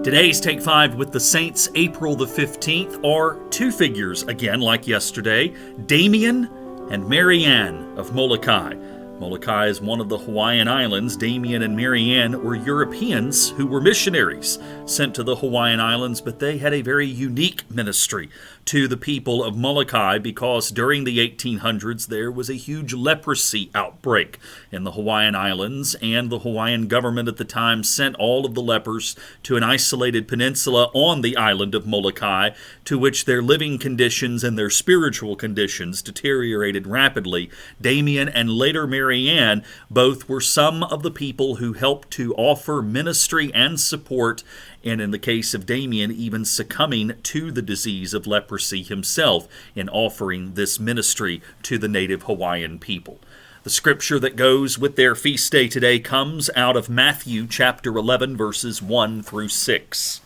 Today's Take 5 with the Saints, April the 15th, are two figures, again like yesterday, Damien and Marianne of Molokai. Molokai is one of the Hawaiian Islands. Damien and Marianne were Europeans who were missionaries sent to the Hawaiian Islands, but they had a very unique ministry to the people of Molokai because during the 1800s there was a huge leprosy outbreak in the Hawaiian Islands, and the Hawaiian government at the time sent all of the lepers to an isolated peninsula on the island of Molokai, to which their living conditions and their spiritual conditions deteriorated rapidly. Damien and later Marianne both were some of the people who helped to offer ministry and support, and in the case of Damien, even succumbing to the disease of leprosy himself in offering this ministry to the native Hawaiian people. The scripture that goes with their feast day today comes out of Matthew chapter 11, verses 1 through 6.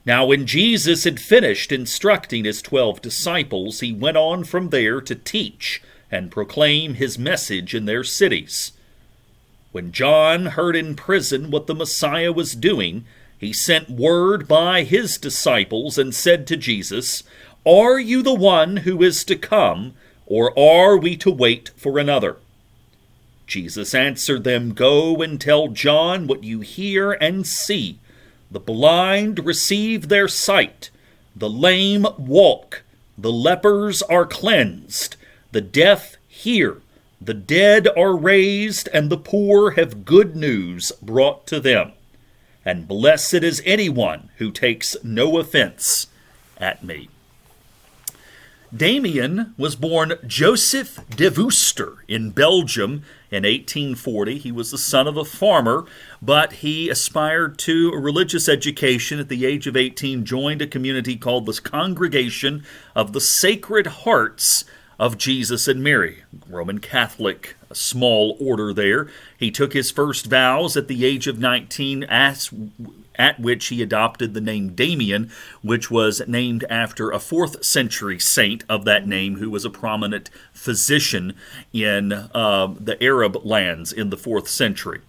Now when Jesus had finished instructing his 12 disciples, he went on from there to teach and proclaim his message in their cities. When John heard in prison what the Messiah was doing, he sent word by his disciples and said to Jesus, "Are you the one who is to come, or are we to wait for another?" Jesus answered them, "Go and tell John what you hear and see. The blind receive their sight, the lame walk, the lepers are cleansed, the deaf hear, the dead are raised, and the poor have good news brought to them. And blessed is anyone who takes no offense at me." Damien was born Joseph de Veuster in Belgium in 1840. He was the son of a farmer, but he aspired to a religious education. At the age of 18, joined a community called the Congregation of the Sacred Hearts of Jesus and Mary, Roman Catholic, a small order there. He took his first vows at the age of 19, at which he adopted the name Damien, which was named after a 4th century saint of that name who was a prominent physician in the Arab lands in the 4th century.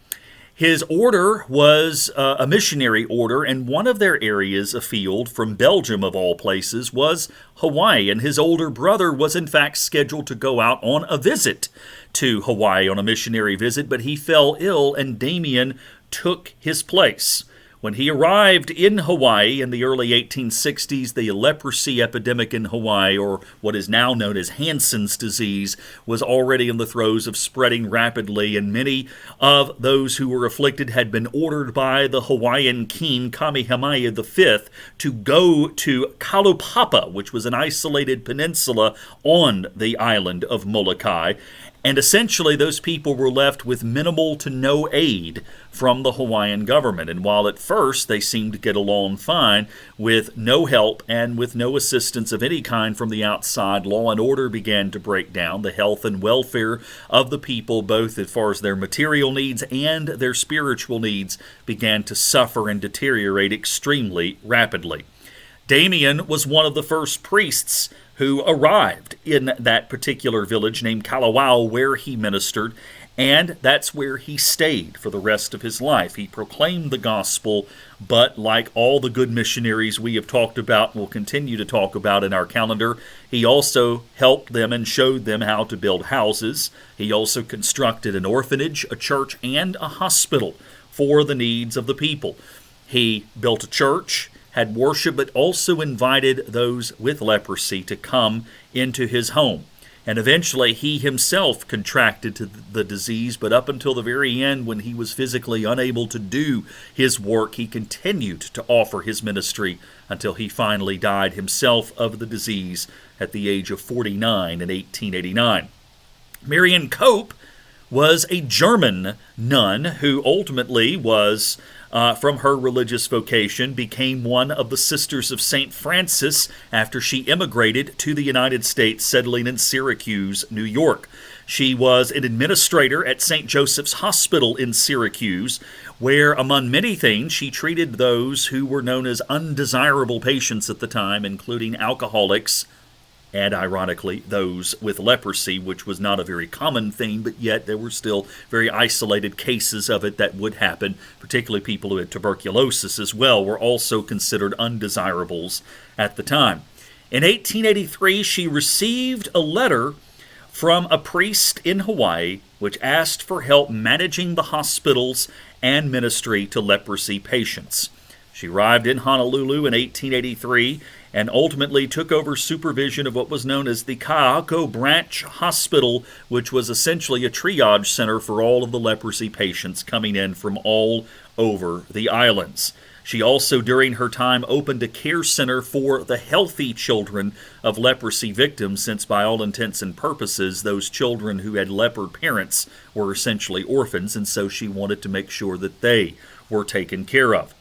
His order was a missionary order, and one of their areas afield from Belgium, of all places, was Hawaii. And his older brother was in fact scheduled to go out on a visit to Hawaii, on a missionary visit, but he fell ill, and Damien took his place. When he arrived in Hawaii in the early 1860s, the leprosy epidemic in Hawaii, or what is now known as Hansen's disease, was already in the throes of spreading rapidly, and many of those who were afflicted had been ordered by the Hawaiian king Kamehameha V to go to Kalaupapa, which was an isolated peninsula on the island of Molokai. And essentially, those people were left with minimal to no aid from the Hawaiian government. And while at first they seemed to get along fine, with no help and with no assistance of any kind from the outside, law and order began to break down. The health and welfare of the people, both as far as their material needs and their spiritual needs, began to suffer and deteriorate extremely rapidly. Damien was one of the first priests who arrived in that particular village named Kalawao, where he ministered, and that's where he stayed for the rest of his life. He proclaimed the gospel, but like all the good missionaries we have talked about and will continue to talk about in our calendar, he also helped them and showed them how to build houses. He also constructed an orphanage, a church, and a hospital for the needs of the people. He built a church, had worship, but also invited those with leprosy to come into his home. And eventually he himself contracted the disease, but up until the very end, when he was physically unable to do his work, he continued to offer his ministry until he finally died himself of the disease at the age of 49 in 1889. Marianne Cope was a German nun who ultimately was, from her religious vocation, became one of the Sisters of St. Francis after she immigrated to the United States, settling in Syracuse, New York. She was an administrator at St. Joseph's Hospital in Syracuse, where, among many things, she treated those who were known as undesirable patients at the time, including alcoholics and ironically, those with leprosy, which was not a very common thing, but yet there were still very isolated cases of it that would happen. Particularly people who had tuberculosis as well were also considered undesirables at the time. In 1883, she received a letter from a priest in Hawaii which asked for help managing the hospitals and ministry to leprosy patients. She arrived in Honolulu in 1883 and ultimately took over supervision of what was known as the Ka'ako Branch Hospital, which was essentially a triage center for all of the leprosy patients coming in from all over the islands. She also, during her time, opened a care center for the healthy children of leprosy victims, since by all intents and purposes, those children who had leper parents were essentially orphans, and so she wanted to make sure that they were taken care of.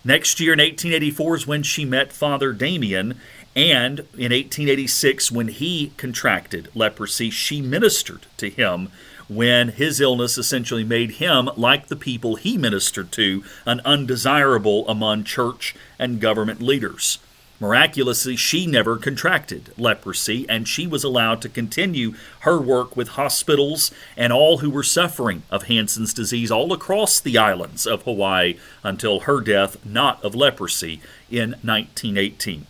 Next year, in 1884, is when she met Father Damien, and in 1886, when he contracted leprosy, she ministered to him when his illness essentially made him, like the people he ministered to, an undesirable among church and government leaders. Miraculously, she never contracted leprosy, and she was allowed to continue her work with hospitals and all who were suffering of Hansen's disease all across the islands of Hawaii until her death, not of leprosy, in 1918.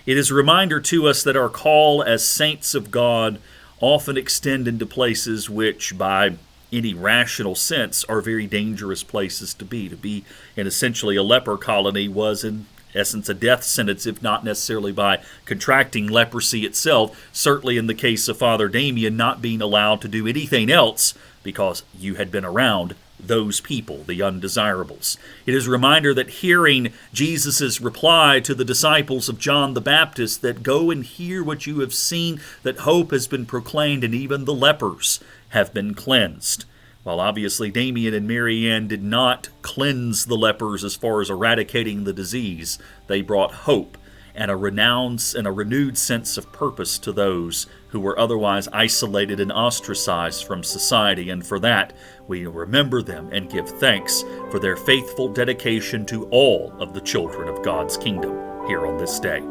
It is a reminder to us that our call as saints of God often extend into places which, by any rational sense, are very dangerous places to be. To be in essentially a leper colony was in essence a death sentence, if not necessarily by contracting leprosy itself. Certainly in the case of Father Damien, not being allowed to do anything else because you had been around those people, the undesirables. It is a reminder that hearing Jesus' reply to the disciples of John the Baptist that go and hear what you have seen, that hope has been proclaimed and even the lepers have been cleansed. While obviously Damien and Marianne did not cleanse the lepers as far as eradicating the disease, they brought hope and a renewed sense of purpose to those who were otherwise isolated and ostracized from society. And for that, we remember them and give thanks for their faithful dedication to all of the children of God's kingdom here on this day.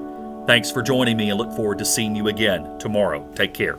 Thanks for joining me, and look forward to seeing you again tomorrow. Take care.